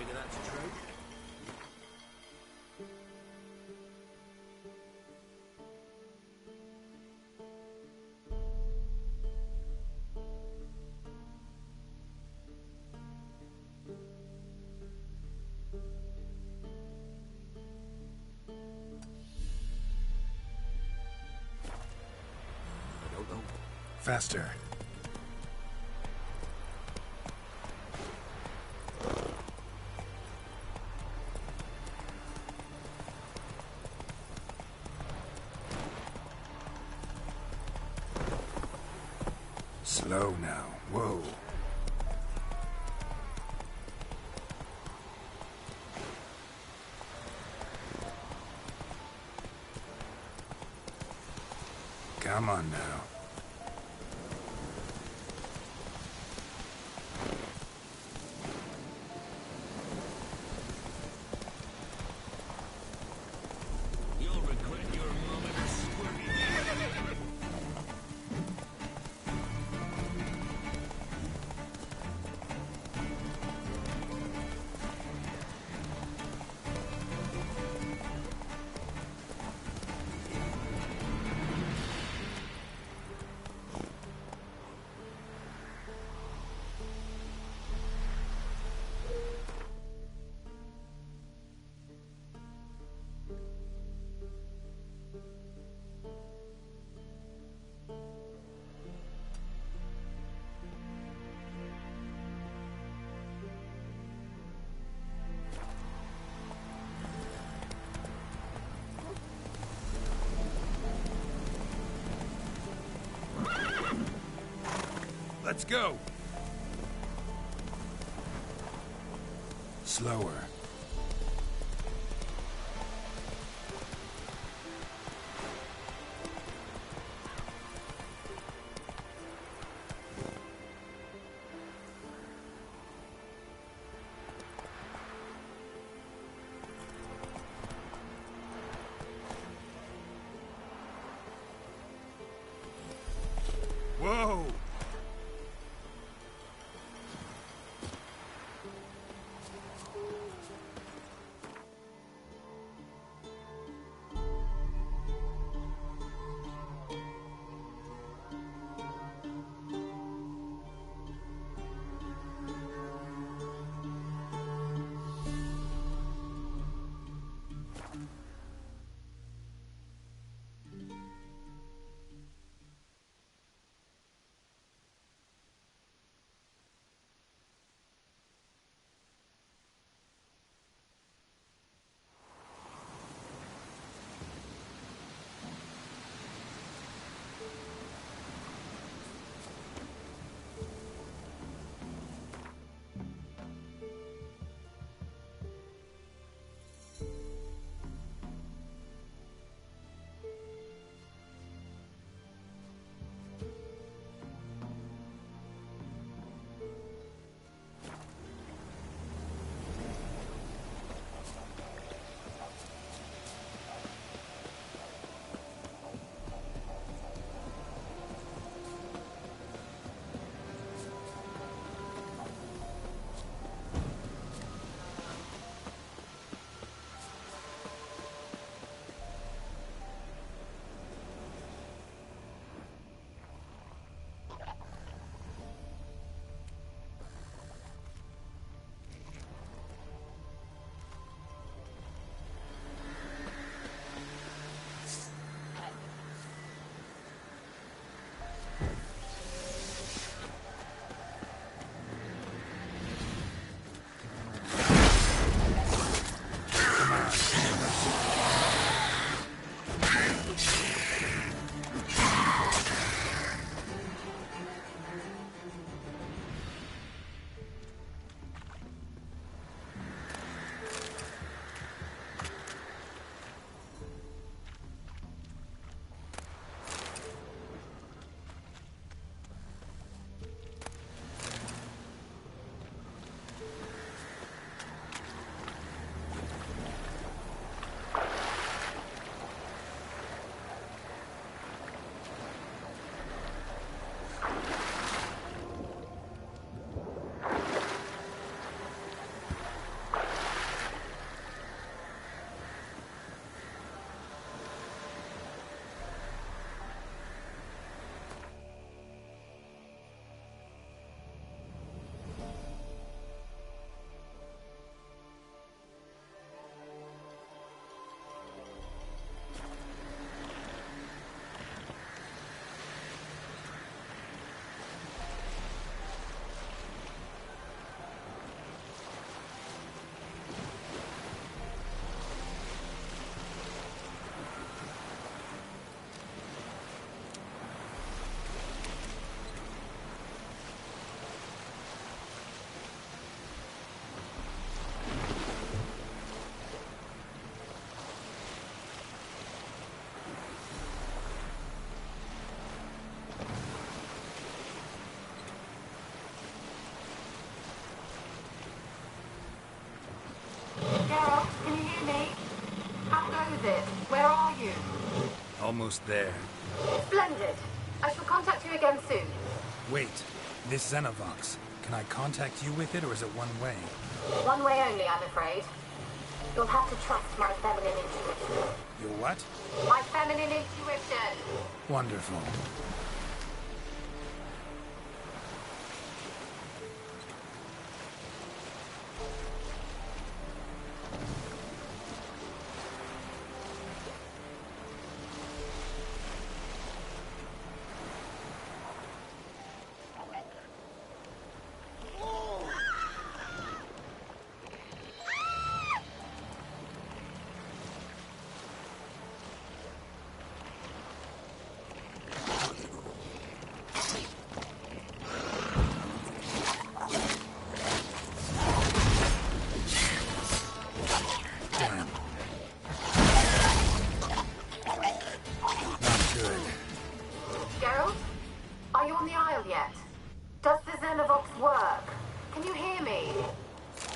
figure that's true. I don't know. Faster. Slow now. Whoa. Come on now. You'll regret your moment, squirmy. Let's go. Slower. Whoa! is it? Where are you? Almost there. Splendid. I shall contact you again soon. Wait, this Xenovox. Can I contact you with it, or is it one way? One way only, I'm afraid. You'll have to trust my feminine intuition. Your what? My feminine intuition. Wonderful.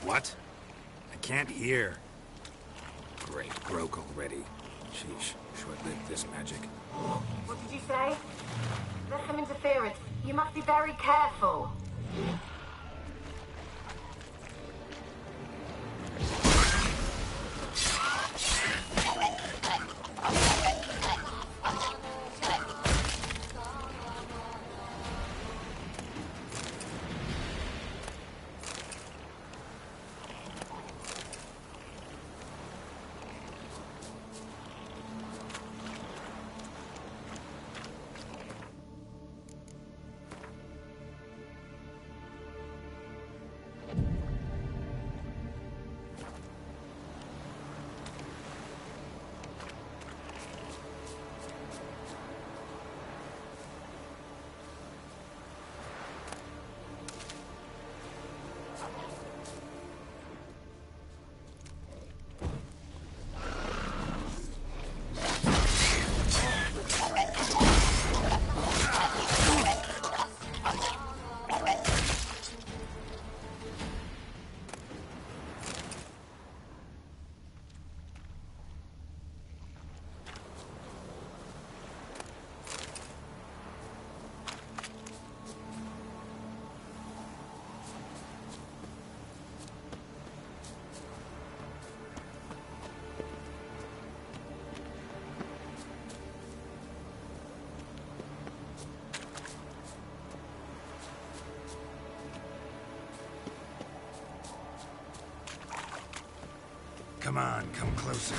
What? I can't hear. Great, broke already. Sheesh, short-lived this magic. What did you say? There's some interference. You must be very careful. Come on, come closer.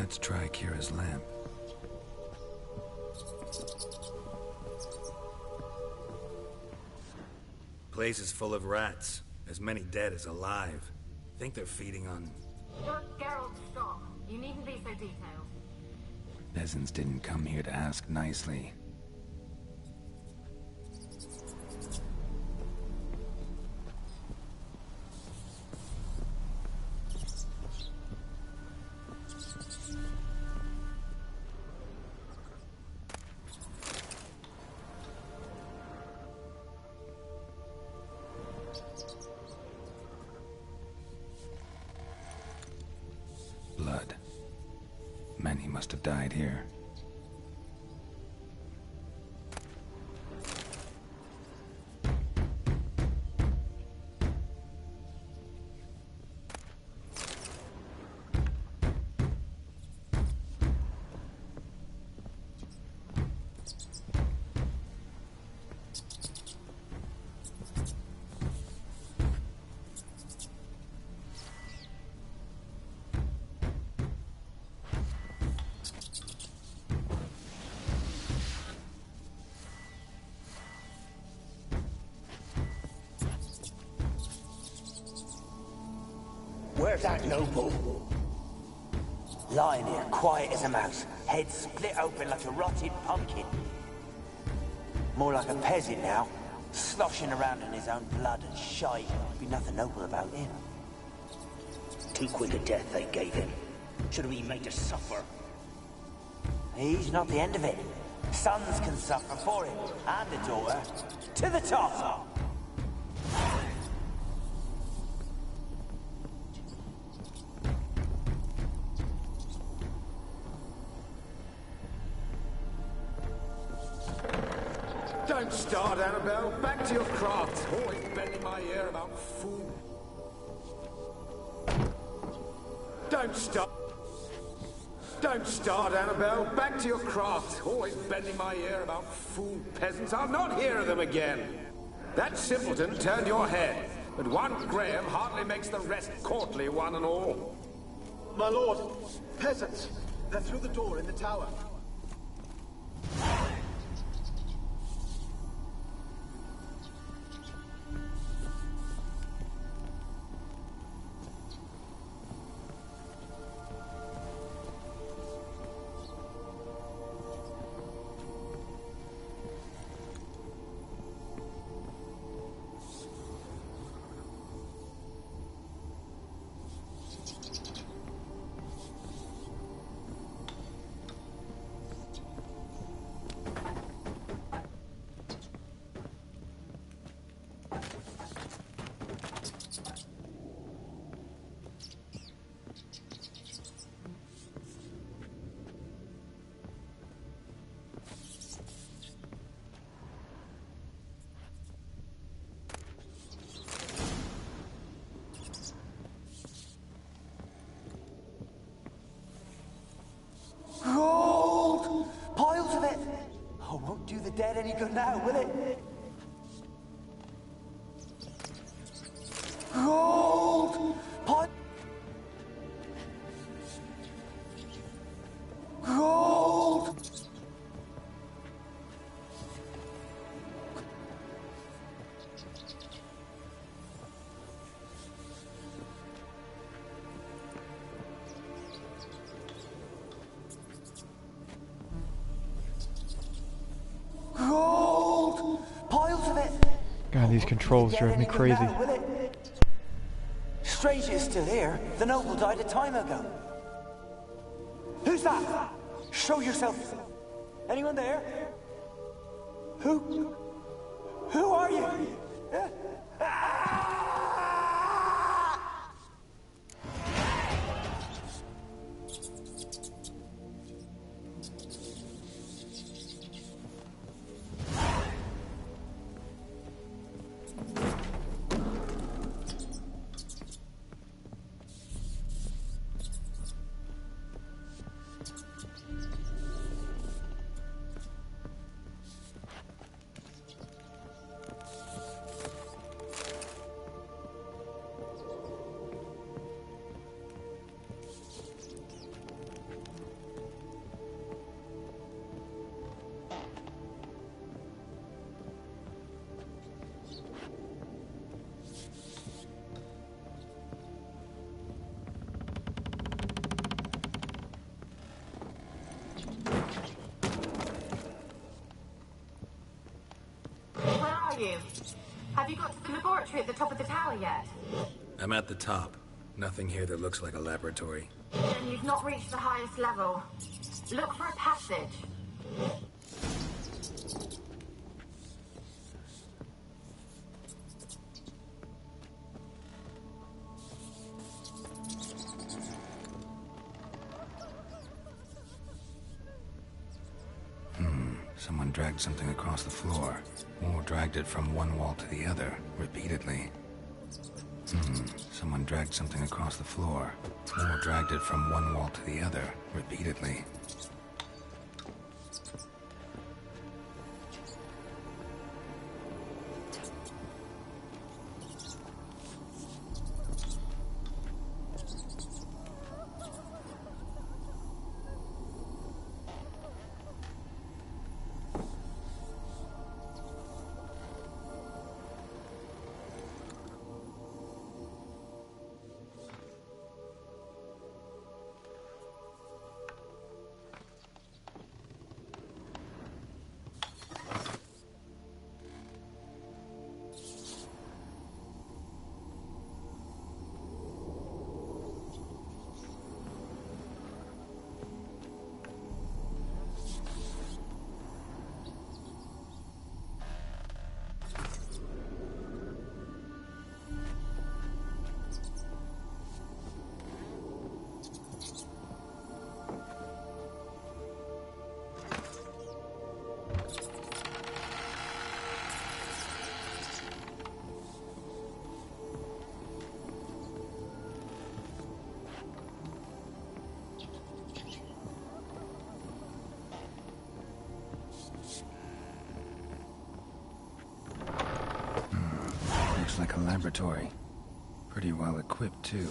Let's try Kira's lamp. Place is full of rats. As many dead as alive. Think they're feeding on... Geralt, stop. You needn't be so detailed. Peasants didn't come here to ask nicely. Blood. Many must have died here. Where's that noble? Lying here, quiet as a mouse, head split open like a rotted pumpkin. More like a peasant now, sloshing around in his own blood and shite. Be nothing noble about him. Too quick a death they gave him. Should have been made to suffer. He's not the end of it. Sons can suffer for him, and a daughter. To the top! Don't start, Annabelle. Back to your craft. Always bending my ear about food. Don't start. Don't start, Annabelle. Back to your craft. Always bending my ear about food. Peasants, I'll not hear of them again. That simpleton turned your head, but one Graham hardly makes the rest courtly, one and all. My lord, peasants. They're through the door in the tower. Gold! Piles of it! Oh, won't do the dead any good now, will it? Gold! Gold! Gold! Piles of it! God, these controls drive me crazy. Strange it's still here. The noble died a time ago. Who's that? Show yourself. Anyone there? Who? Who are you? Have you got to the laboratory at the top of the tower yet? I'm at the top. Nothing here that looks like a laboratory. Then you've not reached the highest level. Look for a passage. Someone dragged something across the floor, or dragged it from one wall to the other, repeatedly. Someone dragged something across the floor, or dragged it from one wall to the other, repeatedly. Like a laboratory. Pretty well equipped, too.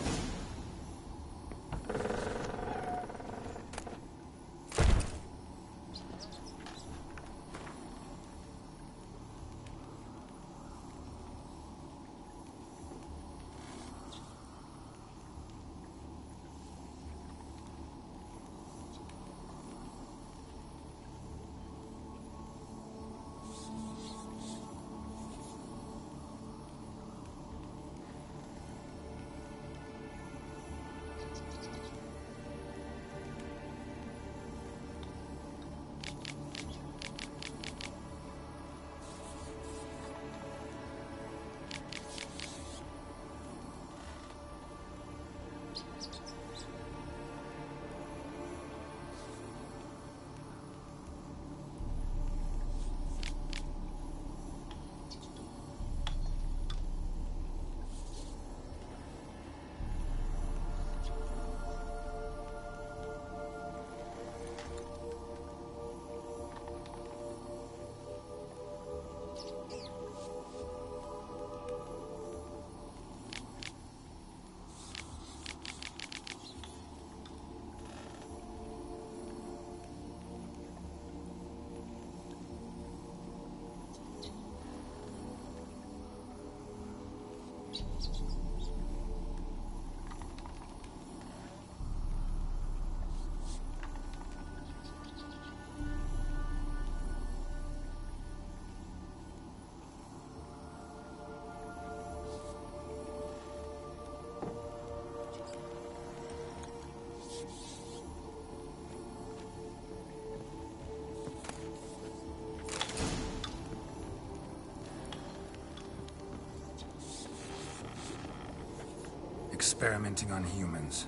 Experimenting on humans.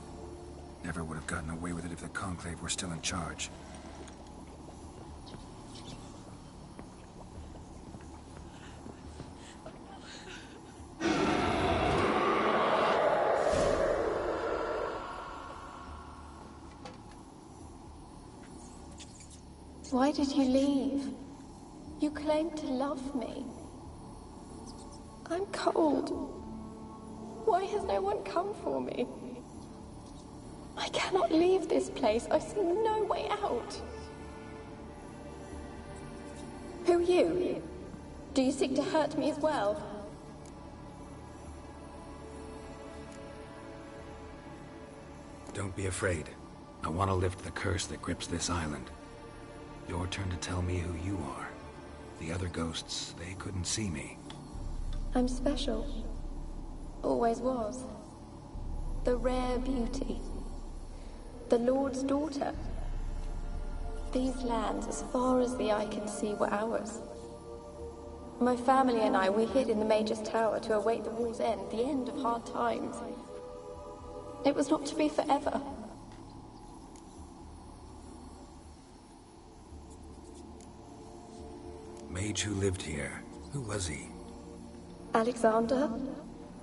Never would have gotten away with it if the Conclave were still in charge. Why did you leave? You claimed to love me. I'm cold. Why has no one come for me? I cannot leave this place. I see no way out. Who are you? Do you seek to hurt me as well? Don't be afraid. I want to lift the curse that grips this island. Your turn to tell me who you are. The other ghosts, they couldn't see me. I'm special. Always was. The rare beauty. The Lord's daughter. These lands, as far as the eye can see, were ours. My family and I, we hid in the Mage's Tower to await the war's end, the end of hard times. It was not to be forever. Mage who lived here. Who was he? Alexander?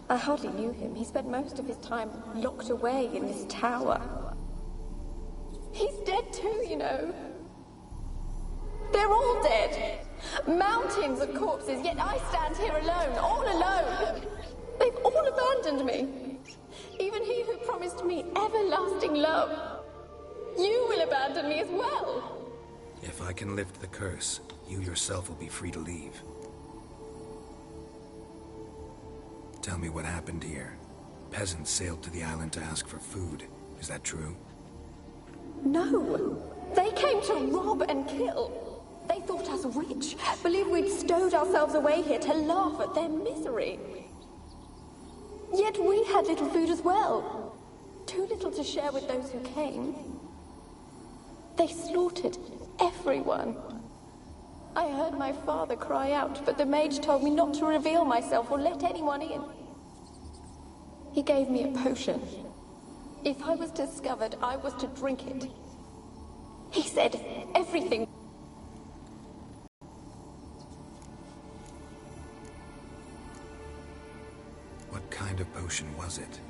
I hardly knew him. He spent most of his time locked away in this tower. He's dead too, you know. They're all dead. Mountains of corpses, yet I stand here alone, all alone. They've all abandoned me. Even he who promised me everlasting love. You will abandon me as well. If I can lift the curse, you yourself will be free to leave. Tell me what happened here. Peasants sailed to the island to ask for food. Is that true? No. They came to rob and kill. They thought us rich, believed we'd stowed ourselves away here to laugh at their misery. Yet we had little food as well. Too little to share with those who came. They slaughtered everyone. I heard my father cry out, but the mage told me not to reveal myself or let anyone in. He gave me a potion. If I was discovered, I was to drink it. He said everything. What kind of potion was it?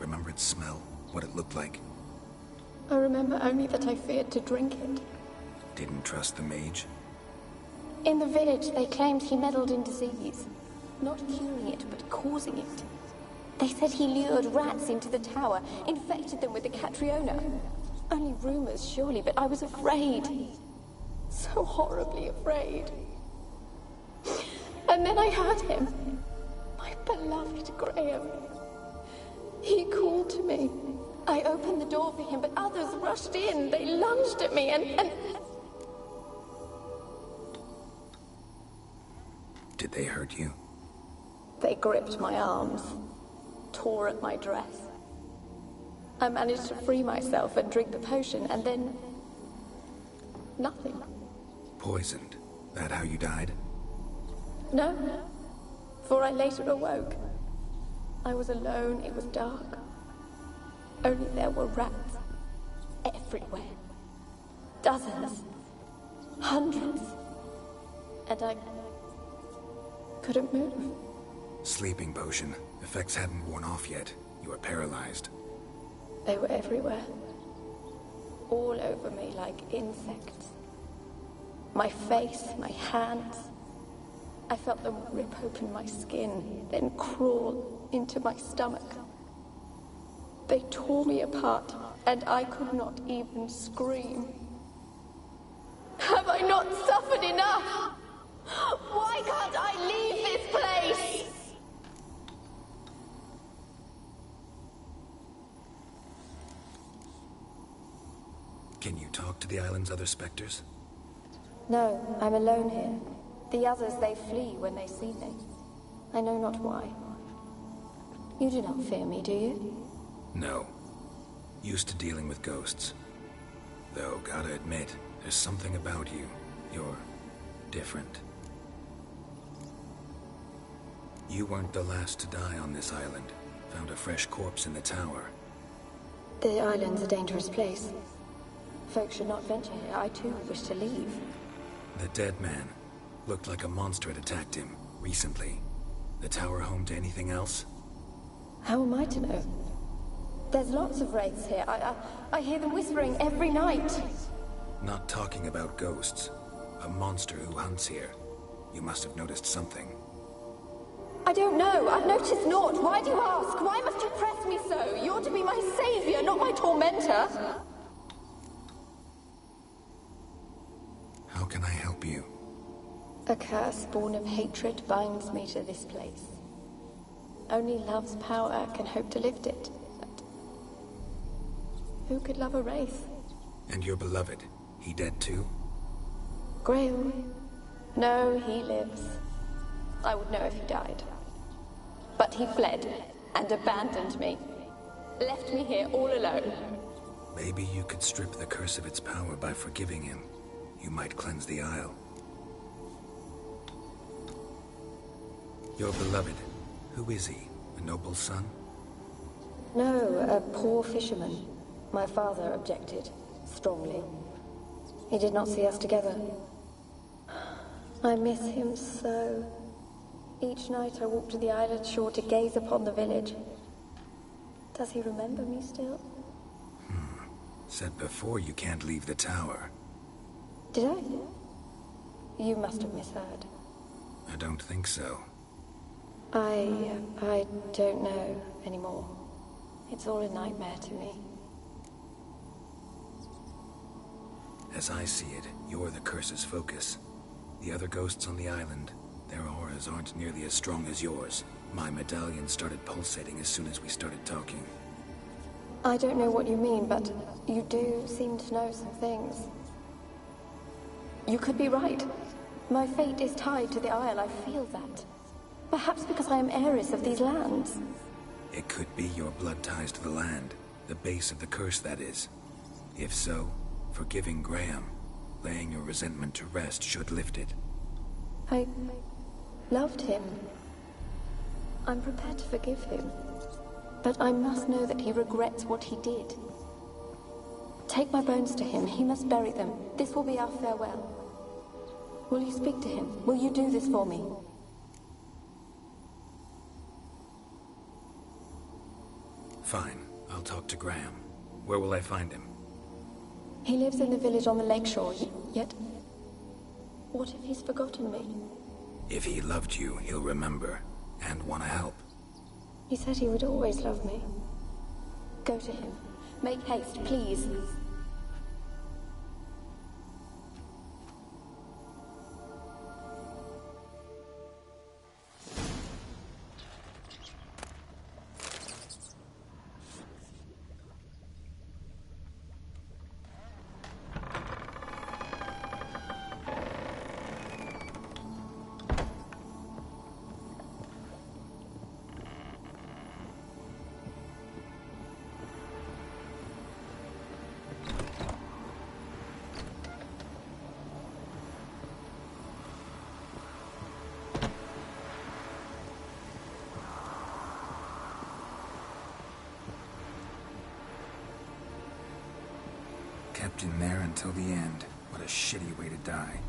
Remember its smell? What it looked like? I remember only that I feared to drink it. Didn't trust the mage? In the village, they claimed he meddled in disease. Not curing it, but causing it. They said he lured rats into the tower, infected them with the Catriona. Only rumors, surely, but I was afraid. So horribly afraid. And then I heard him. My beloved Graham. He called to me. I opened the door for him, but others rushed in. They lunged at me and... Did they hurt you? They gripped my arms, tore at my dress. I managed to free myself and drink the potion, and then... nothing. Poisoned? That how you died? No, for I later awoke. I was alone, it was dark. Only there were rats everywhere. Dozens. Hundreds. And I couldn't move. Sleeping potion. Effects hadn't worn off yet. You were paralyzed. They were everywhere. All over me like insects. My face, my hands. I felt them rip open my skin, then crawl into my stomach. They tore me apart, and I could not even scream. Have I not suffered enough? Why can't I leave this place? Can you talk to the island's other specters? No, I'm alone here. The others, they flee when they see me. I know not why. You do not fear me, do you? No. Used to dealing with ghosts. Though, gotta admit, there's something about you. You're different. You weren't the last to die on this island. Found a fresh corpse in the tower. The island's a dangerous place. Folks should not venture here. I too wish to leave. The dead man. Looked like a monster had attacked him, recently. The tower home to anything else? How am I to know? There's lots of wraiths here. I hear them whispering every night. Not talking about ghosts. A monster who hunts here. You must have noticed something. I don't know. I've noticed naught. Why do you ask? Why must you press me so? You're to be my savior, not my tormentor. How can I help you? A curse born of hatred binds me to this place. Only love's power can hope to lift it. But who could love a wraith? And your beloved, he dead too? Grail? No, he lives. I would know if he died. But he fled and abandoned me. Left me here all alone. Maybe you could strip the curse of its power by forgiving him. You might cleanse the Isle. Your beloved, who is he? A noble son? No, a poor fisherman. My father objected, strongly. He did not see us together. I miss him so. Each night I walk to the island shore to gaze upon the village. Does he remember me still? Said before you can't leave the tower. Did I? You must have misheard. I don't think so. I don't know anymore. It's all a nightmare to me. As I see it, you're the curse's focus. The other ghosts on the island, their auras aren't nearly as strong as yours. My medallion started pulsating as soon as we started talking. I don't know what you mean, but you do seem to know some things. You could be right. My fate is tied to the Isle, I feel that. Perhaps because I am heiress of these lands. It could be your blood ties to the land, the base of the curse, that is. If so, forgiving Graham, laying your resentment to rest should lift it. I loved him. I'm prepared to forgive him. But I must know that he regrets what he did. Take my bones to him. He must bury them. This will be our farewell. Will you speak to him? Will you do this for me? Fine. I'll talk to Graham. Where will I find him? He lives in the village on the lakeshore, yet... What if he's forgotten me? If he loved you, he'll remember, and want to help. He said he would always love me. Go to him. Make haste, please. Kept in there until the end. What a shitty way to die.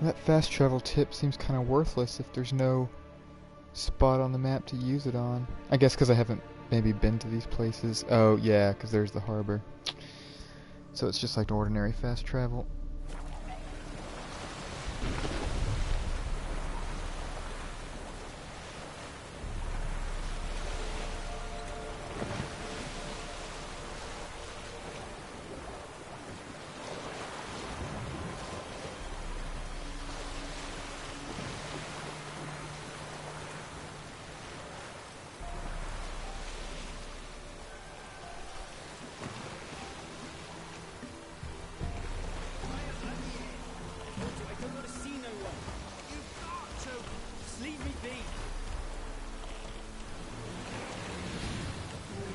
That fast travel tip seems kind of worthless if there's no spot on the map to use it on. I guess because I haven't maybe been to these places. Oh, yeah, because there's the harbor. So it's just like ordinary fast travel.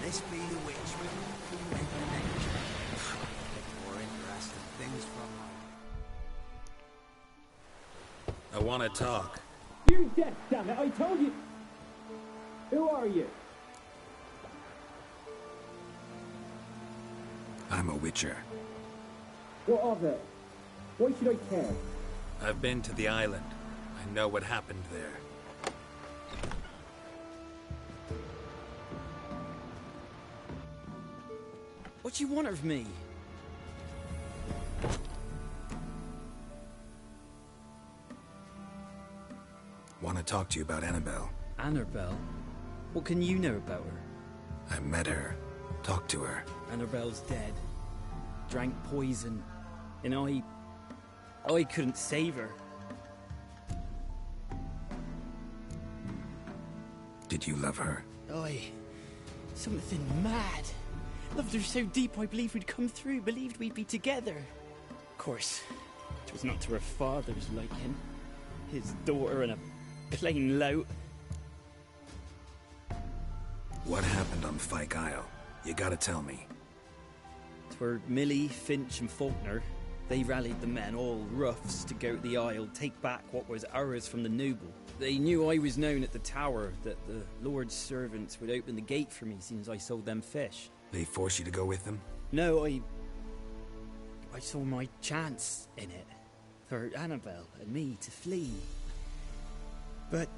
This be the witch. More interesting things from I want to talk. You're deaf, damn it! I told you. Who are you? I'm a witcher. What of it? Why should I care? I've been to the island. I know what happened there. What do you want of me? Want to talk to you about Annabelle. Annabelle? What can you know about her? I met her. Talked to her. Annabelle's dead. Drank poison. And I couldn't save her. Did you love her? Something mad. Loved her so deep I believed we'd come through, believed we'd be together. Of course, it was not to her father's liking. His daughter and a plain lout. What happened on Fyke Isle? You gotta tell me. 'Twere Millie, Finch and Faulkner. They rallied the men, all roughs, to go to the Isle, take back what was ours from the noble. They knew I was known at the tower, that the Lord's servants would open the gate for me since I sold them fish. They force you to go with them? No, I saw my chance in it. For Annabelle and me to flee. But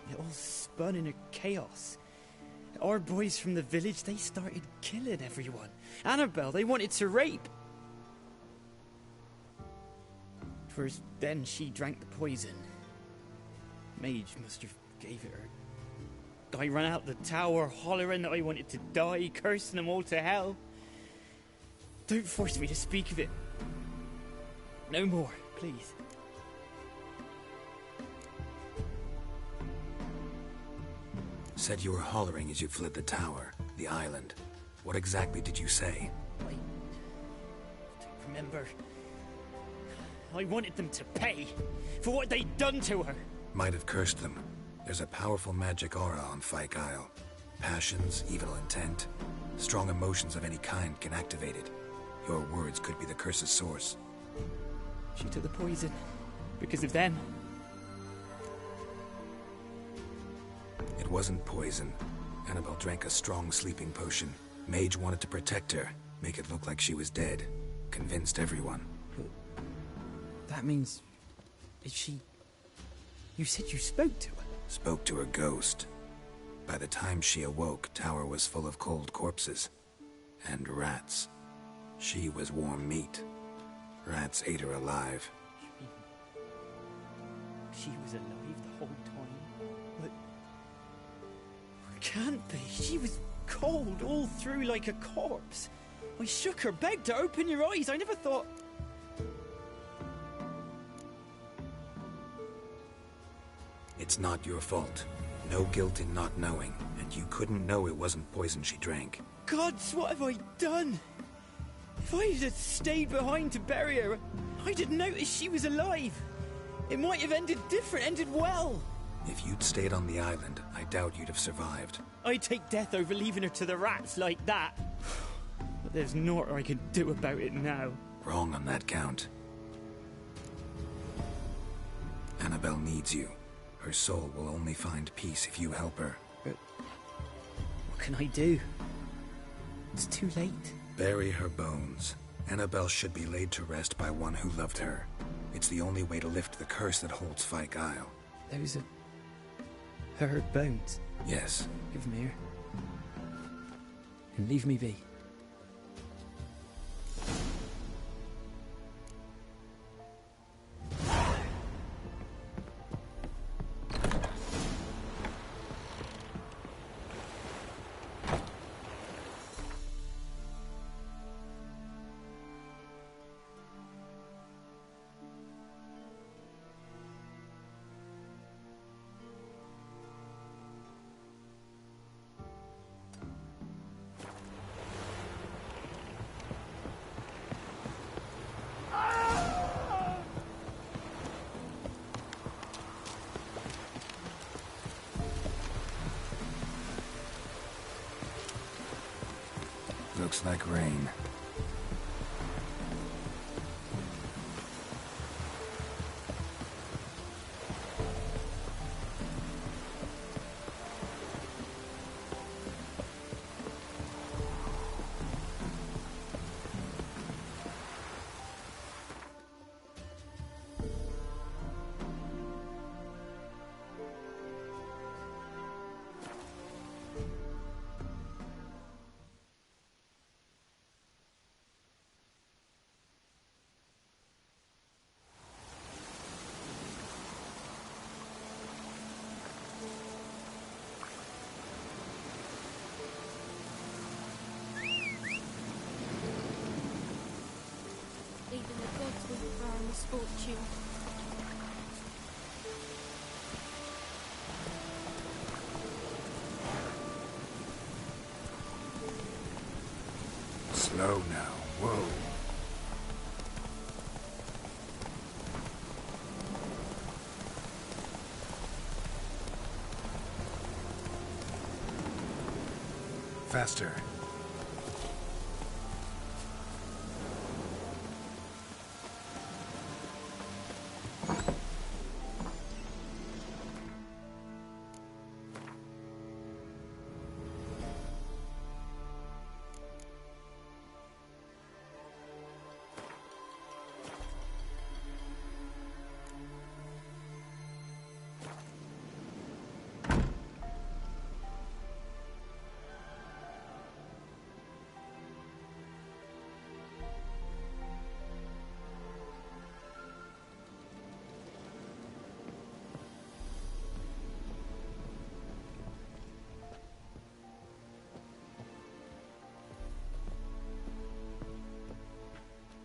it all spun in a chaos. Our boys from the village, they started killing everyone. Annabelle, they wanted to rape. First, then she drank the poison. Mage must have gave it her. I ran out the tower, hollering that I wanted to die, cursing them all to hell. Don't force me to speak of it. No more, please. Said you were hollering as you fled the tower, the island. What exactly did you say? I don't remember. I wanted them to pay for what they'd done to her. Might have cursed them. There's a powerful magic aura on Fyke Isle. Passions, evil intent, strong emotions of any kind can activate it. Your words could be the curse's source. She took the poison because of them. It wasn't poison. Annabelle drank a strong sleeping potion. Mage wanted to protect her, make it look like she was dead. Convinced everyone. But that means... Is she... You said you spoke to her? Spoke to her ghost. By the time she awoke, tower was full of cold corpses. And rats. She was warm meat. Rats ate her alive. She was alive the whole time? But... It can't be. She was cold all through like a corpse. I shook her, begged her, open your eyes. I never thought... It's not your fault. No guilt in not knowing, and you couldn't know it wasn't poison she drank. Gods, what have I done? If I had stayed behind to bury her, I didn't notice she was alive. It might have ended different, ended well. If you'd stayed on the island, I doubt you'd have survived. I'd take death over leaving her to the rats like that. But there's naught I can do about it now. Wrong on that count. Annabelle needs you. Her soul will only find peace if you help her. But what can I do? It's too late. Bury her bones. Annabelle should be laid to rest by one who loved her. It's the only way to lift the curse that holds Fyke Isle. Those are her bones. Yes. Give them here. And leave me be. Looks like rain. Even the gods will frown misfortune. Slow now. Whoa. Faster.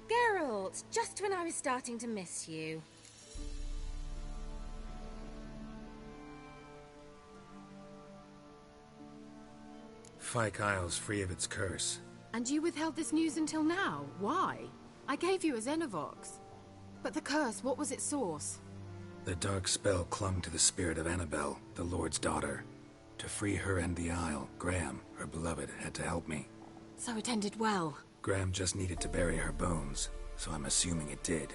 Geralt, just when I was starting to miss you. Fyke Isle's free of its curse. And you withheld this news until now? Why? I gave you a Xenovox. But the curse, what was its source? The dark spell clung to the spirit of Annabelle, the Lord's daughter. To free her and the Isle, Graham, her beloved, had to help me. So it ended well. Graham just needed to bury her bones, so I'm assuming it did.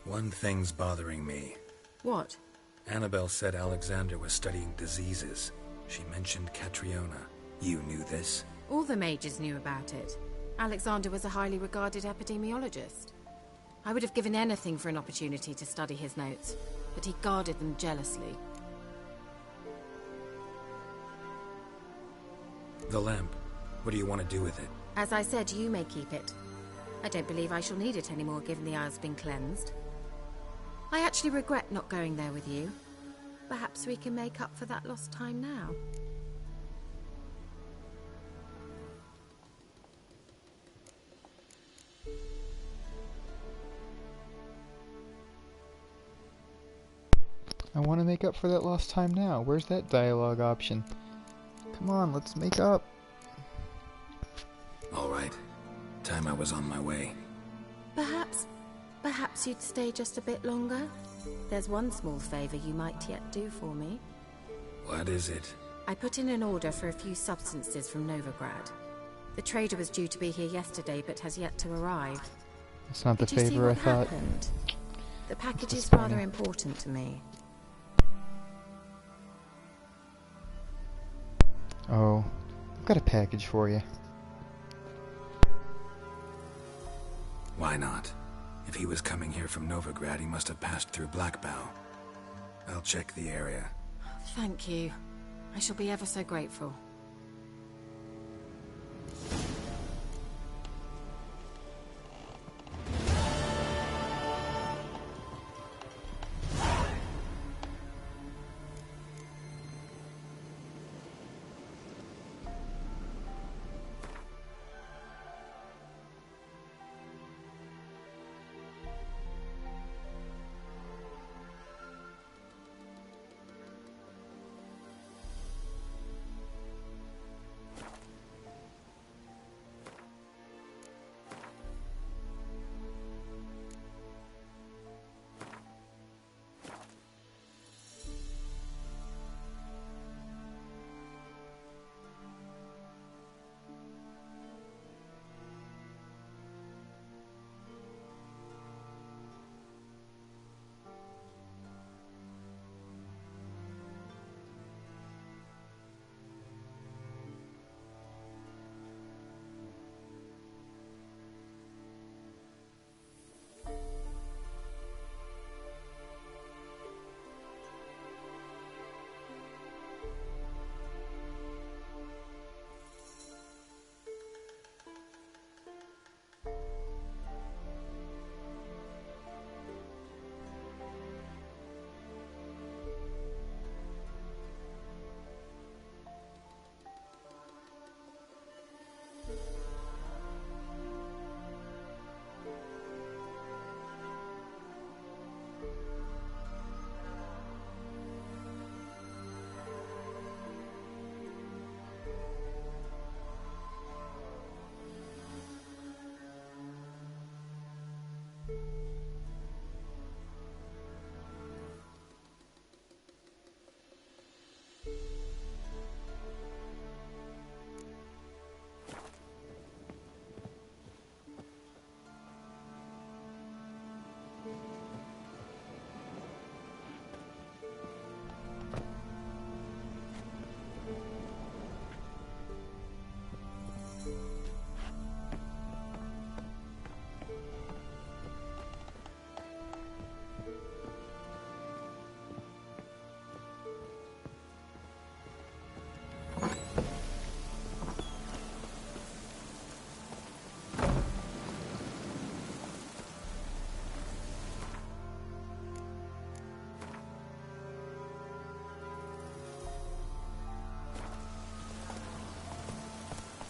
One thing's bothering me. What? Annabelle said Alexander was studying diseases. She mentioned Catriona. You knew this? All the mages knew about it. Alexander was a highly regarded epidemiologist. I would have given anything for an opportunity to study his notes, but he guarded them jealously. The lamp. What do you want to do with it? As I said, you may keep it. I don't believe I shall need it anymore, given the Isle's been cleansed. I actually regret not going there with you. Perhaps we can make up for that lost time now. I want to make up for that lost time now. Where's that dialogue option? Come on, let's make up. All right. Time I was on my way. Perhaps you'd stay just a bit longer? There's one small favor you might yet do for me. What is it? I put in an order for a few substances from Novigrad. The trader was due to be here yesterday, but has yet to arrive. It's not the Did you see favor I what thought. happened? The package is disappointing. rather important to me. Oh, I've got a package for you. Why not? If he was coming here from Novigrad, he must have passed through Blackbow. I'll check the area. Thank you. I shall be ever so grateful.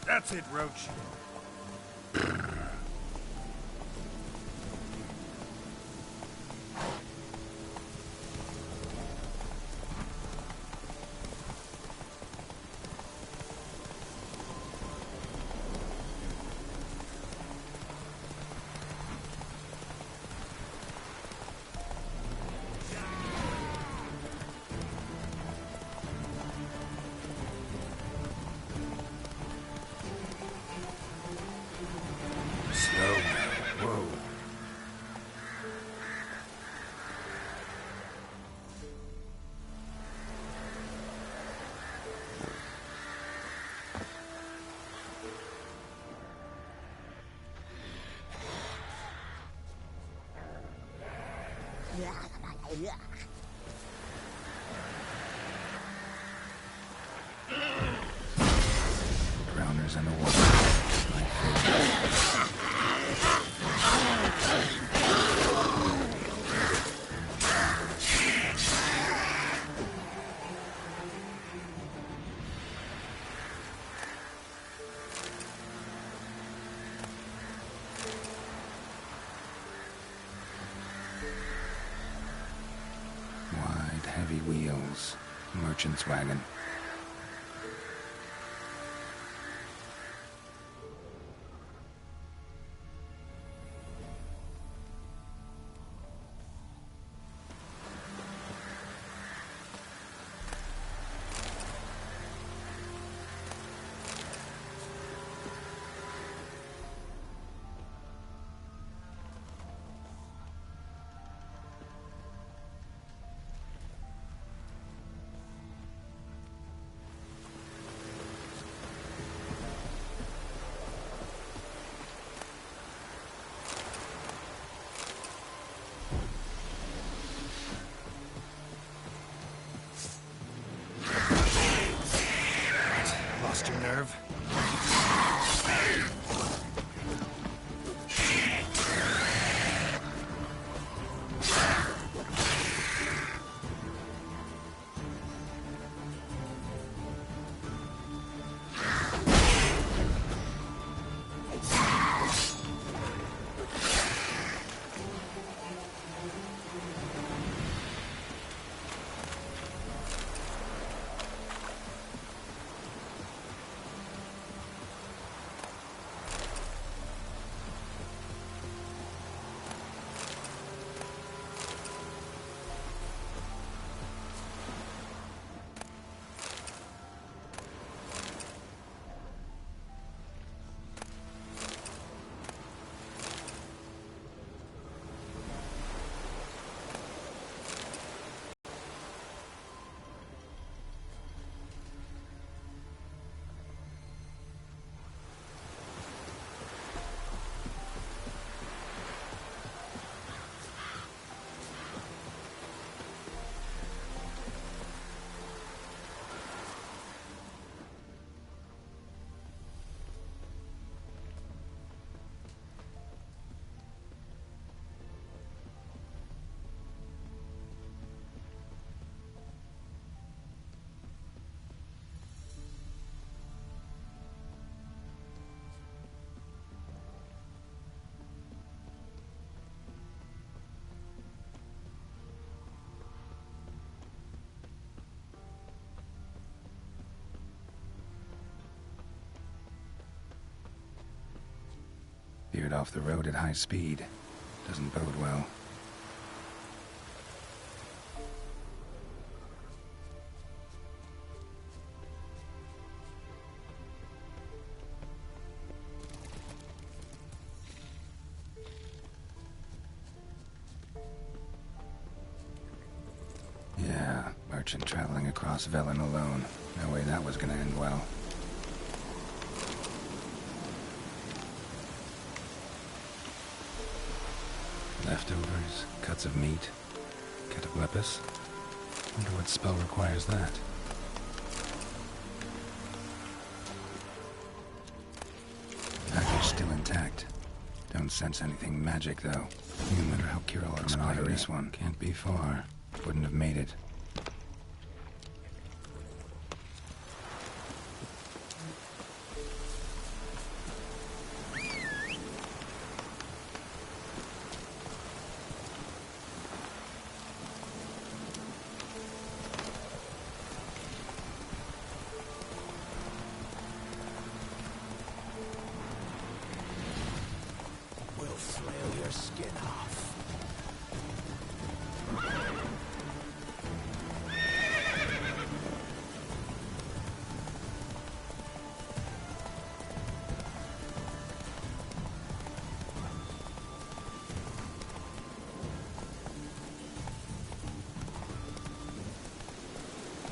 That's it, Roach. Drowners in the water. My favorite. Wide, heavy wheels. Merchant's wagon. lost your nerve? Veered off the road at high speed. Doesn't bode well. Yeah, merchant traveling across Velen alone. No way that was gonna end well. Leftovers, cuts of meat, cataplepis. Wonder what spell requires that. Package still intact. Don't sense anything magic, though. No matter how Kirill looks clear, this one can't be far. Wouldn't have made it.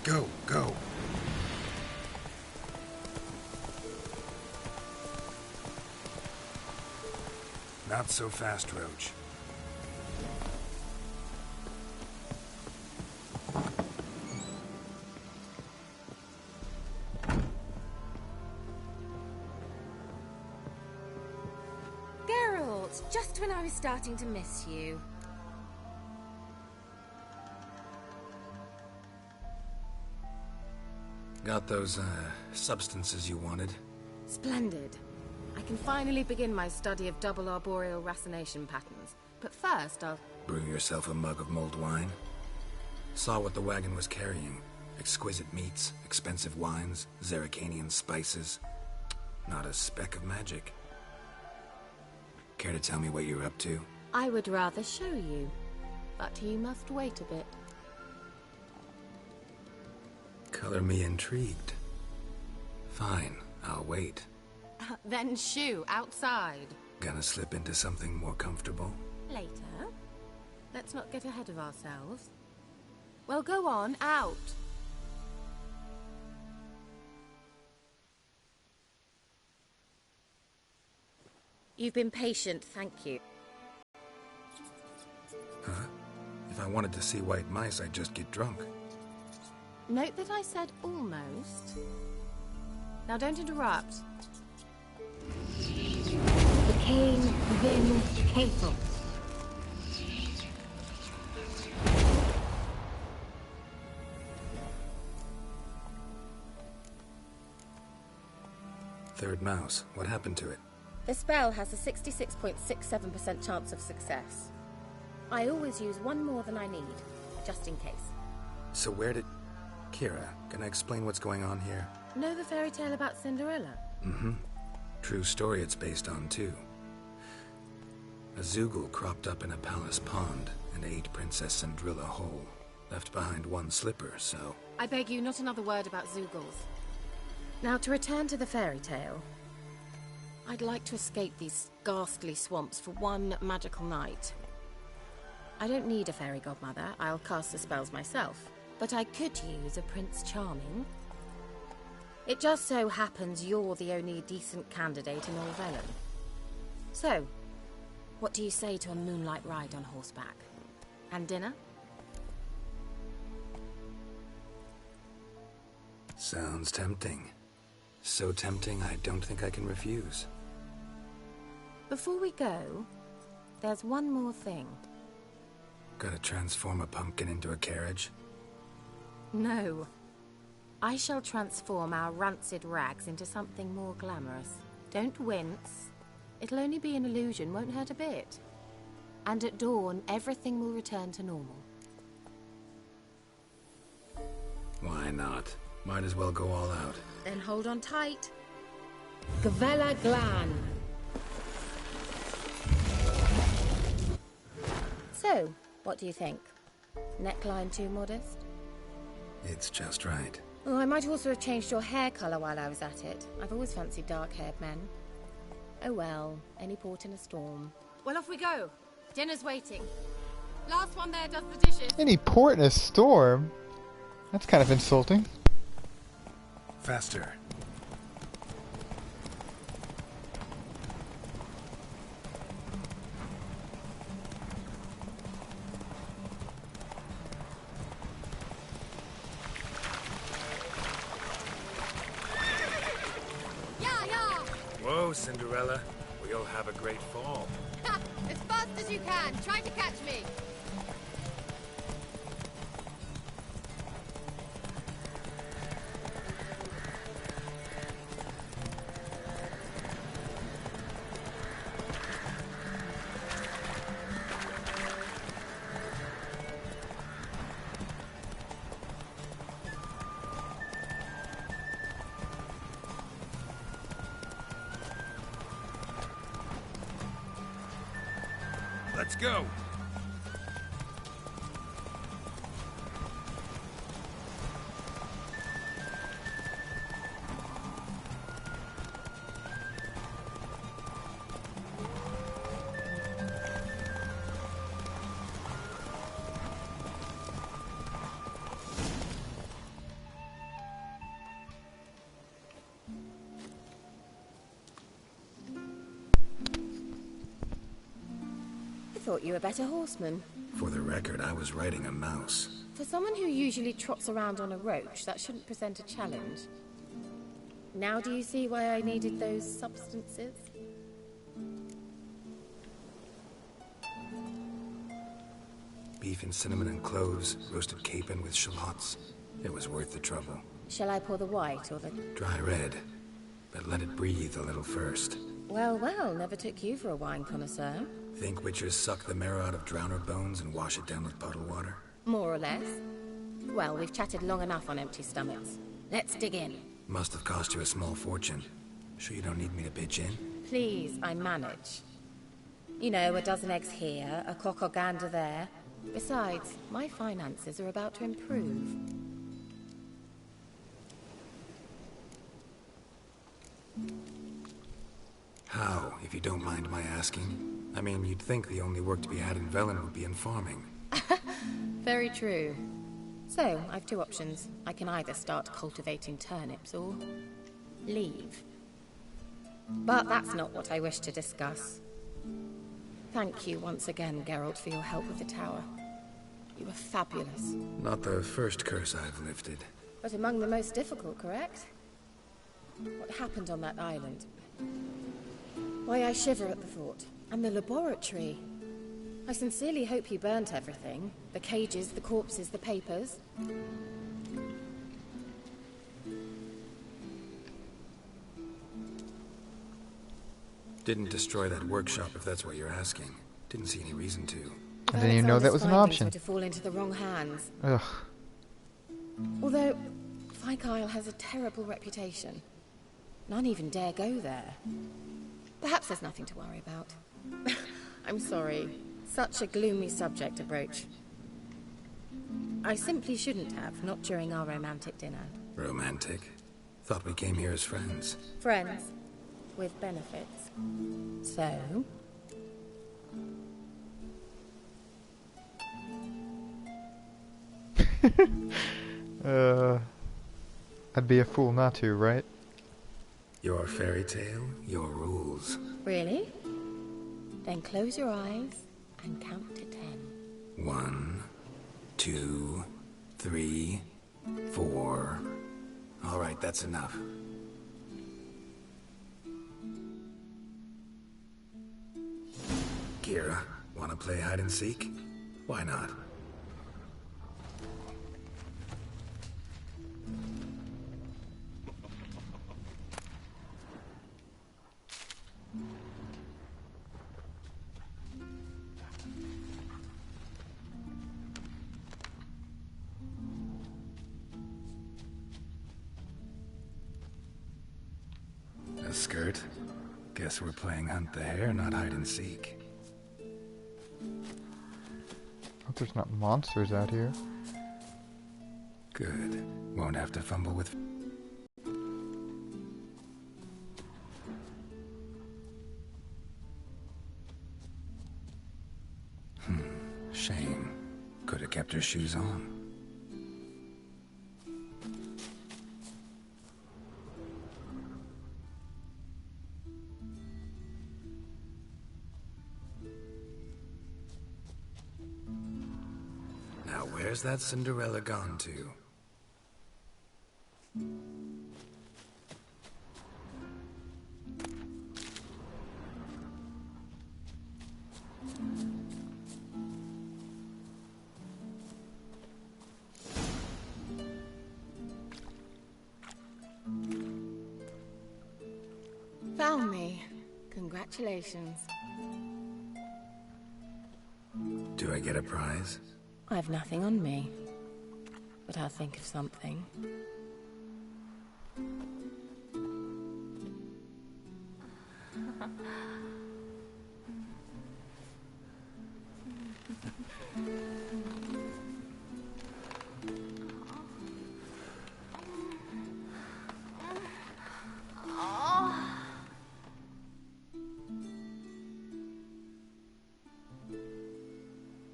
Go, go. Not so fast, Roach. Geralt, just when I was starting to miss you. Got those, substances you wanted? Splendid. I can finally begin my study of double arboreal racination patterns. But first, I'll... Brew yourself a mug of mulled wine? Saw what the wagon was carrying. Exquisite meats, expensive wines, Zerrikanian spices. Not a speck of magic. Care to tell me what you're up to? I would rather show you. But you must wait a bit. Color me intrigued. Fine, I'll wait. Then shoo, outside. Gonna slip into something more comfortable? Later. Let's not get ahead of ourselves. Well, go on, out. You've been patient, thank you. Huh? If I wanted to see white mice, I'd just get drunk. Note that I said almost. Now don't interrupt. The Cain Vin Castle. Third mouse. What happened to it? The spell has a 66.67% chance of success. I always use one more than I need, just in case. So where did... Kira, can I explain what's going on here? Know the fairy tale about Cinderella? Mm-hmm. True story it's based on, too. A Zoogle cropped up in a palace pond and ate Princess Cinderella whole. Left behind one slipper, so... I beg you, not another word about Zoogles. Now, to return to the fairy tale, I'd like to escape these ghastly swamps for one magical night. I don't need a fairy godmother, I'll cast the spells myself, but I could use a Prince Charming. It just so happens you're the only decent candidate in all Velen. So, what do you say to a moonlight ride on horseback? And dinner? Sounds tempting. So tempting, I don't think I can refuse. Before we go, there's one more thing. Gotta transform a pumpkin into a carriage? No. I shall transform our rancid rags into something more glamorous. Don't wince. It'll only be an illusion, won't hurt a bit. And at dawn, everything will return to normal. Why not? Might as well go all out. Then hold on tight. Gavella Glan. So, what do you think? Neckline too modest? It's just right. Oh, I might also have changed your hair colour while I was at it. I've always fancied dark-haired men. Oh well, any port in a storm. Well, off we go. Dinner's waiting. Last one there does the dishes. Any port in a storm? That's kind of insulting. Faster. Whoa, Cinderella. We'll have a great fall. Ha! As fast as you can. Try to catch me. Let's go. I thought you were a better horseman. For the record, I was riding a mouse. For someone who usually trots around on a roach, that shouldn't present a challenge. Now do you see why I needed those substances? Beef and cinnamon and cloves, roasted capon with shallots. It was worth the trouble. Shall I pour the white or the... Dry red, but let it breathe a little first. Well, well, never took you for a wine connoisseur. Think witchers suck the marrow out of drowner bones and wash it down with puddle water? More or less. Well, we've chatted long enough on empty stomachs. Let's dig in. Must have cost you a small fortune. Sure you don't need me to pitch in? Please, I manage. You know, a dozen eggs here, a cock or gander there. Besides, my finances are about to improve. How, if you don't mind my asking? I mean, you'd think the only work to be had in Velen would be in farming. Very true. So, I've two options. I can either start cultivating turnips or leave. But that's not what I wish to discuss. Thank you once again, Geralt, for your help with the tower. You were fabulous. Not the first curse I've lifted. But among the most difficult, correct? happened on that island. Why I shiver at the thought. And the laboratory. I sincerely hope you burnt everything. The cages, the corpses, the papers. Didn't destroy that workshop, if that's what you're asking. Didn't see any reason to. I didn't even know that was an option. Were to fall into the wrong hands. Ugh. Although, Fyke Isle has a terrible reputation. None even dare go there. Perhaps there's nothing to worry about. I'm sorry. Such a gloomy subject to broach. I simply shouldn't have, not during our romantic dinner. Romantic? Thought we came here as friends. Friends. With benefits. So? I'd be a fool not to, right? Your fairy tale, your rules. Really? Then close your eyes and count to 10. 1, 2, 3, 4. All right, that's enough. Kira, wanna play hide and seek? Why not? A skirt? Guess we're playing hunt the hare, not hide and seek. Hope there's not monsters out here. Good. Won't have to fumble with... Shame. Could have kept her shoes on. Now where's that Cinderella gone to? Found me. Congratulations. Do I get a prize? I've nothing on me. But I'll think of something.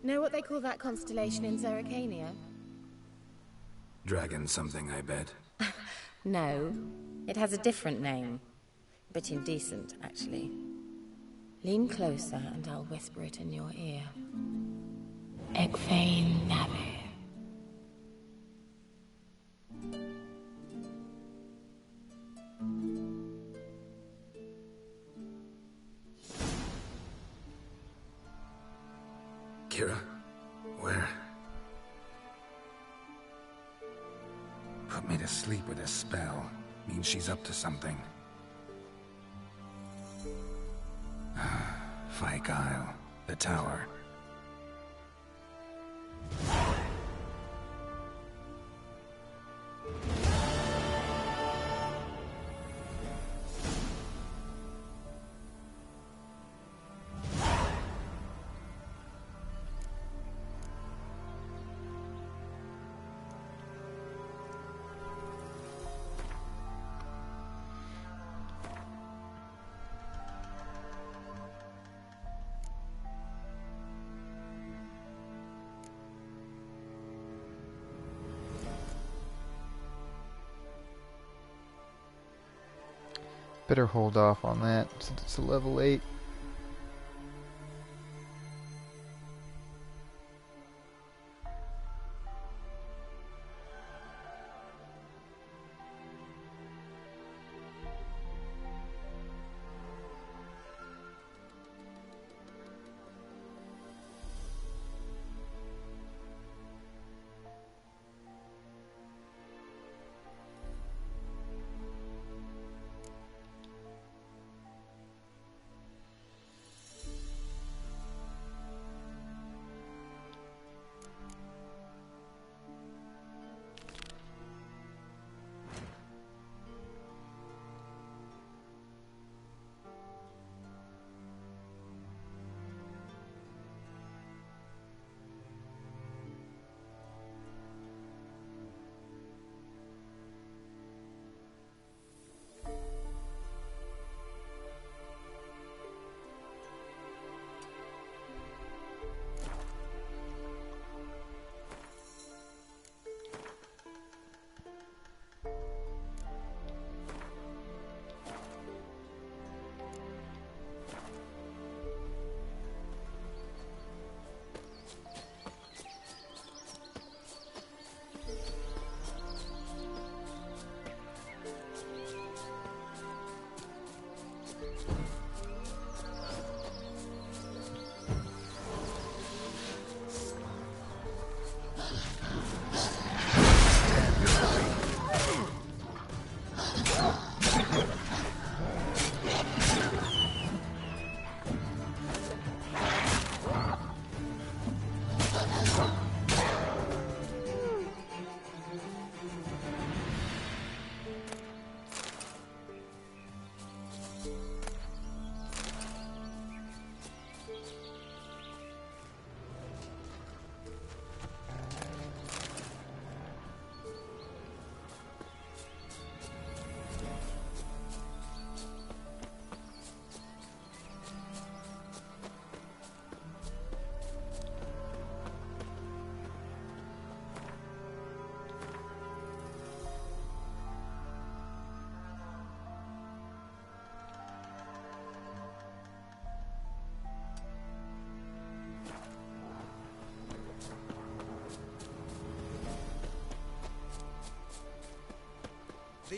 Know what they call that constellation in Zerrikania? Dragon something, I bet. No, it has a different name. A bit indecent, actually. Lean closer and I'll whisper it in your ear. Egfain Nave. Kira? Where? Put me to sleep with a spell. Means she's up to something. Fyke Isle. The tower. Better hold off on that since it's a level 8.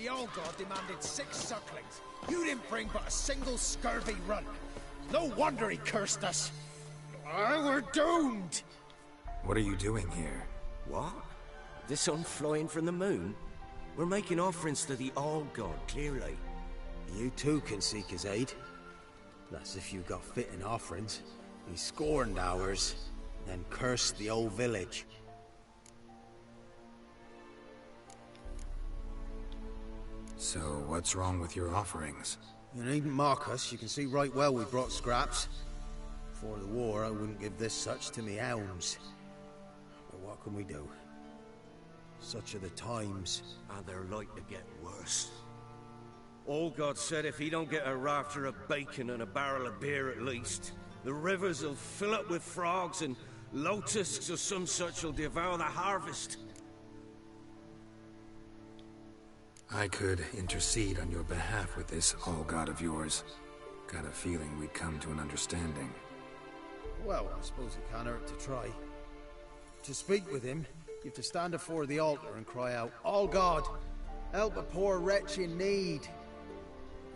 the Old God demanded 6 sucklings. You didn't bring but a single scurvy runt. No wonder he cursed us. We're doomed! What are you doing here? What? The sun flying from the moon? We're making offerings to the Old God, clearly. You too can seek his aid. That's if you got fitting offerings. He scorned ours, then cursed the old village. So, what's wrong with your offerings? You needn't mock us. You can see right well we brought scraps. Before the war, I wouldn't give this such to me hounds. But what can we do? Such are the times. And they're like to get worse. Old God said if he don't get a rafter of bacon and a barrel of beer at least, the rivers will fill up with frogs and locusts or some such will devour the harvest. I could intercede on your behalf with this all-god of yours. Got a feeling we'd come to an understanding. Well, I suppose it can't hurt to try. To speak with him, you have to stand before the altar and cry out, "All God, help a poor wretch in need."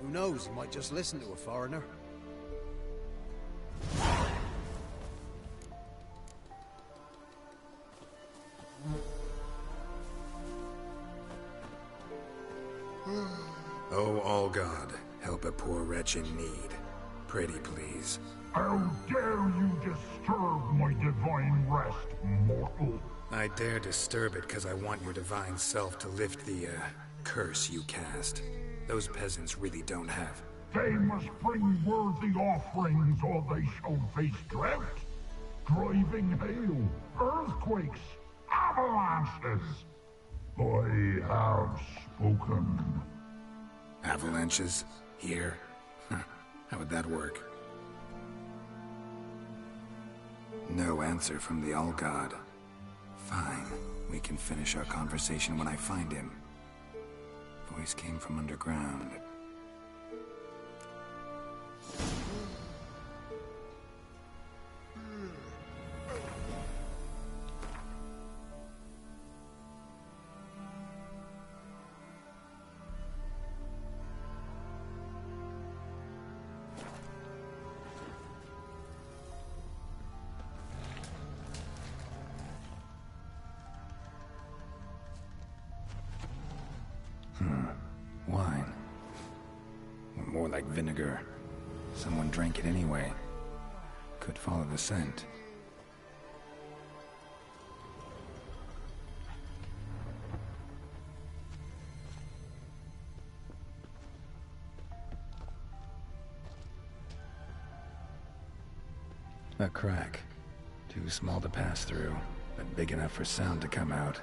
Who knows, he might just listen to a foreigner. Oh, all God, help a poor wretch in need. Pretty please. How dare you disturb my divine rest, mortal? I dare disturb it because I want your divine self to lift the, curse you cast. Those peasants really don't have. They must bring worthy offerings or they shall face drought, driving hail, earthquakes, avalanches. I have spoken. Avalanches? Here? How would that work? No answer from the All-God. Fine. We can finish our conversation when I find him. Voice came from underground. Wine. Or more like vinegar. Someone drank it anyway. Could follow the scent. A crack. Too small to pass through, but big enough for sound to come out.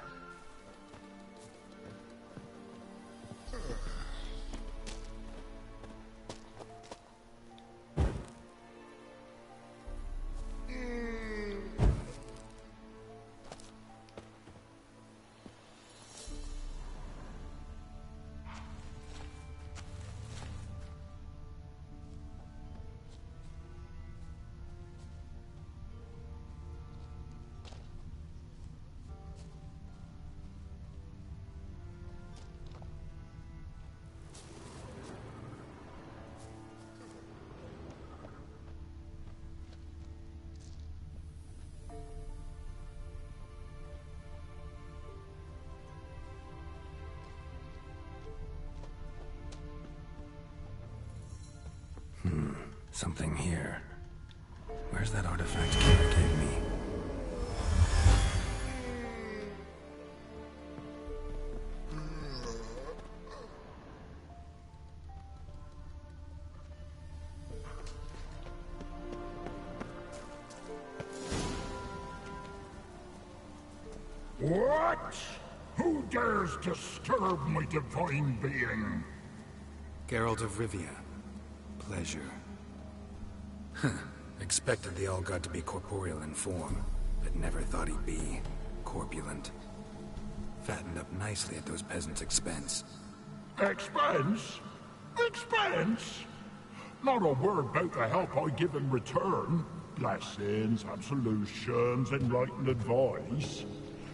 Something here. Where's that artifact Kira gave me? What? Who dares disturb my divine being? Geralt of Rivia. Pleasure. Expected the All-God to be corporeal in form, but never thought he'd be corpulent. Fattened up nicely at those peasants' expense. Expense? Expense? Not a word about the help I give in return. Blessings, absolutions, enlightened advice.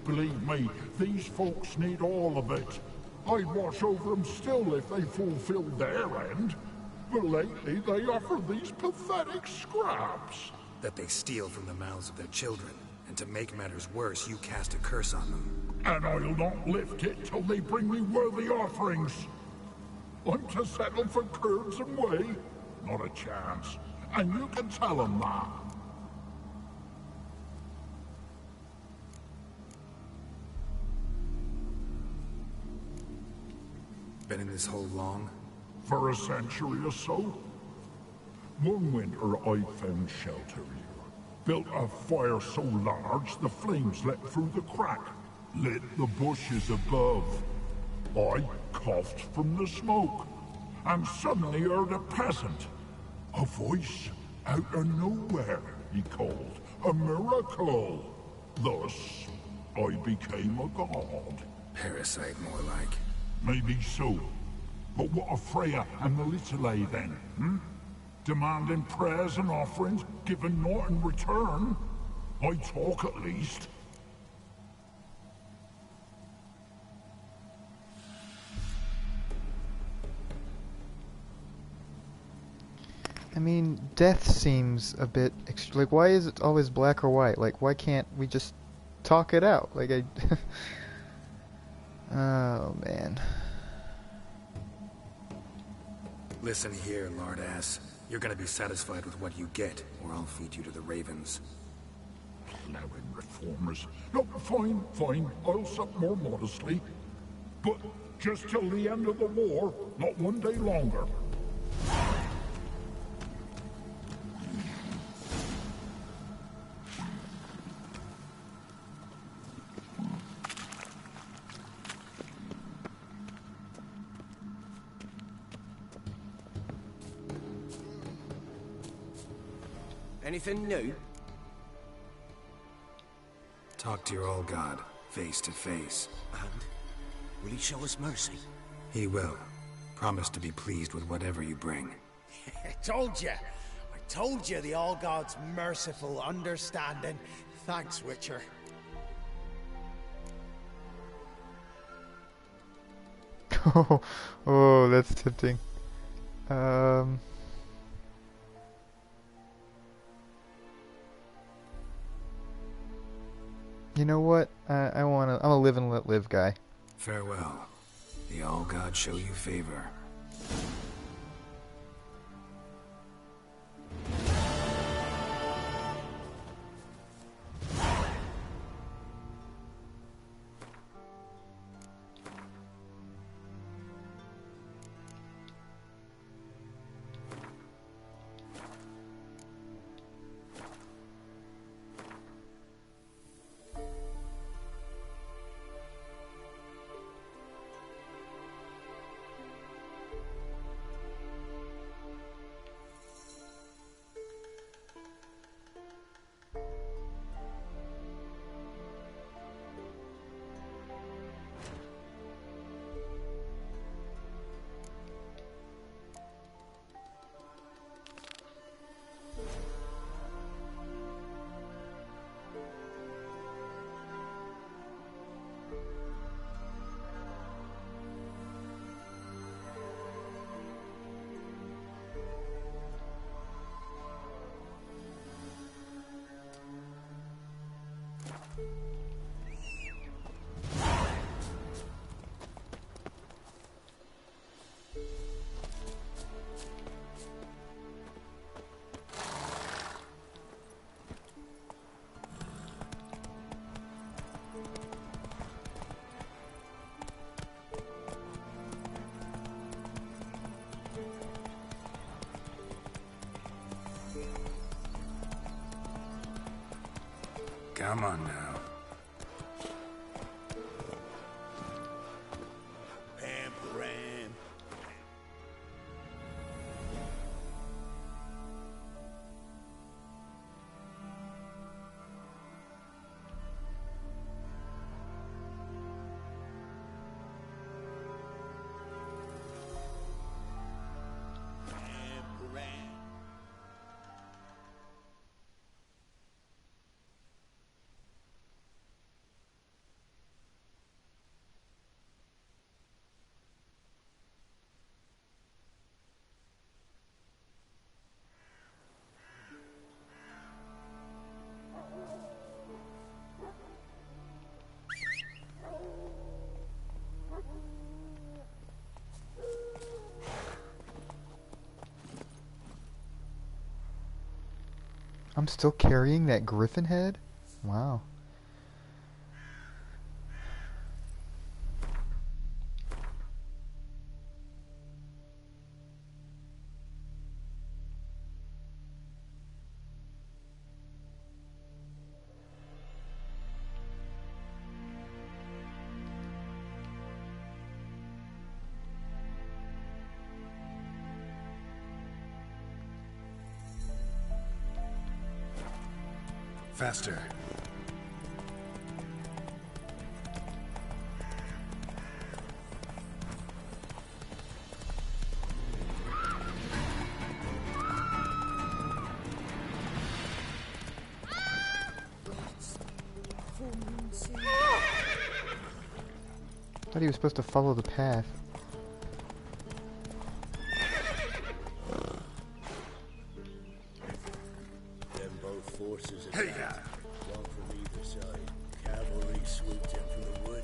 Believe me, these folks need all of it. I'd watch over them still if they fulfilled their end. But lately they offer these pathetic scraps. That they steal from the mouths of their children. And to make matters worse, you cast a curse on them. And I'll not lift it till they bring me worthy offerings. I'm to settle for curds and whey? Not a chance. And you can tell them that. Been in this hole long? For a century or so. One winter I found shelter here. Built a fire so large the flames leapt through the crack. Lit the bushes above. I coughed from the smoke. And suddenly heard a peasant. A voice out of nowhere, he called. A miracle. Thus, I became a god. Parasite, more like. Maybe so. But what of Freya and the Little then, hmm? Demanding prayers and offerings, giving naught in return? I talk at least. I mean, death seems a bit like, why is it always black or white? Like, why can't we just talk it out? Like, oh, man. Listen here, lardass. You're gonna be satisfied with what you get, or I'll feed you to the ravens. Plowing reformers. No, fine, fine. I'll sup more modestly. But just till the end of the war, not one day longer. Anything new? Talk to your old god, face to face. And? Will he show us mercy? He will. Promise to be pleased with whatever you bring. I told you the All God's merciful, understanding. Thanks, Witcher. Oh, that's tempting. You know what? I'm a live and let live guy. Farewell. The All God show you favor. Come on now. Ram. I'm still carrying that griffin head? Wow. Faster. I thought he was supposed to follow the path. Then both forces attacked. One from either side. Cavalry swooped in from the wood.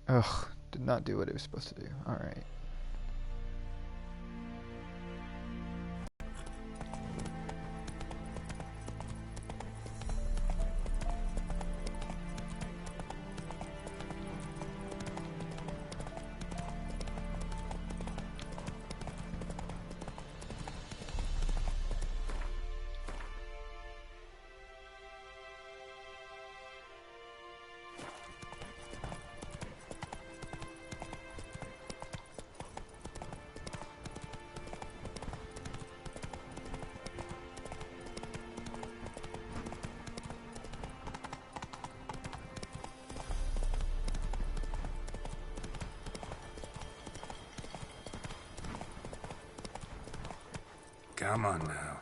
Ugh, did not do what it was supposed to do. Alright. Come on now.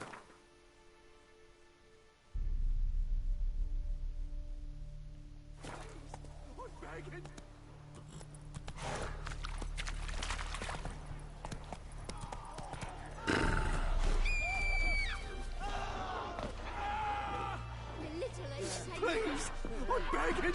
Please, I'm begging.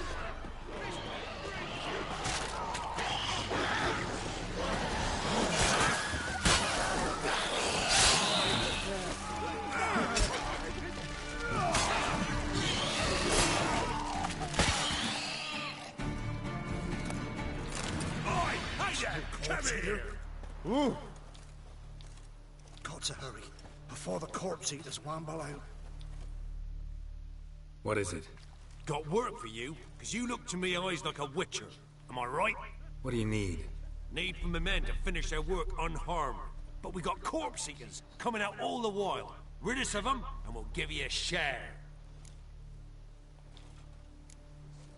Come here! Ooh! Got to hurry before the corpse eaters wamble out. What is it? Got work for you, because you look to me eyes like a witcher. Am I right? What do you need? Need for my men to finish their work unharmed. But we got corpse eaters coming out all the while. Rid us of them, and we'll give you a share.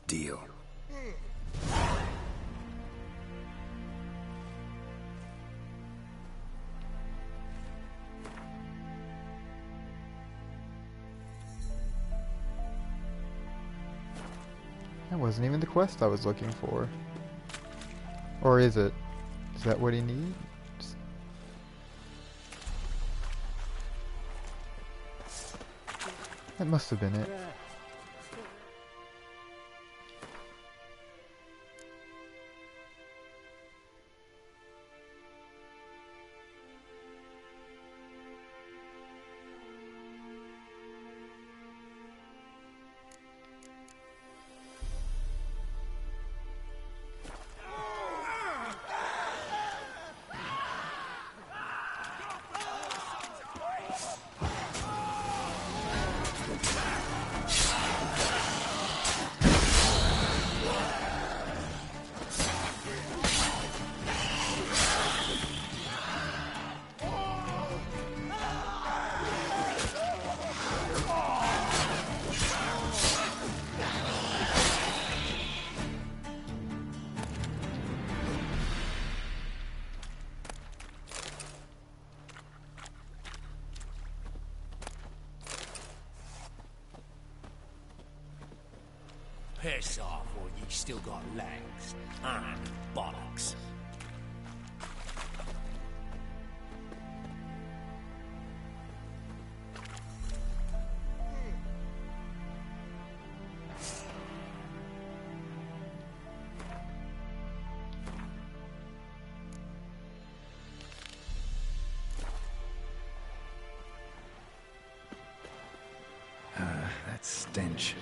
Deal. That wasn't even the quest I was looking for. Or is it? Is that what he needs? That must have been it. Piss off, or you still got legs and bollocks. stench.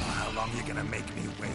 How long you gonna make me wait?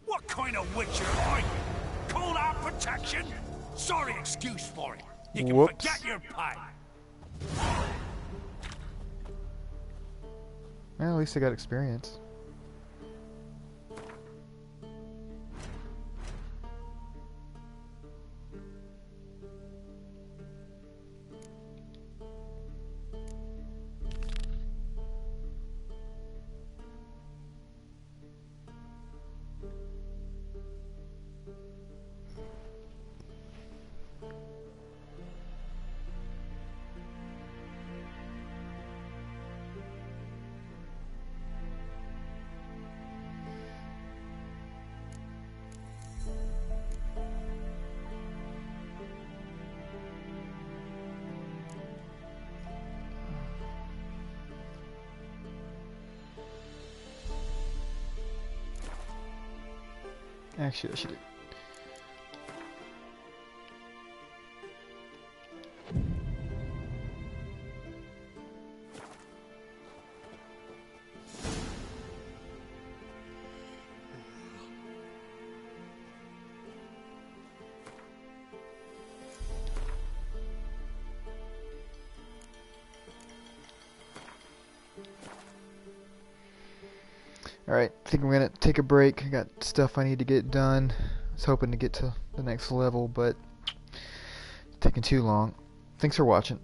What kind of witcher are you? Call out protection? Sorry excuse for it. You can Whoops. forget your pie. Well, at least I got experience. Actually, I should. Alright, I think I'm gonna take a break. I got stuff I need to get done. I was hoping to get to the next level, but taking too long. Thanks for watching.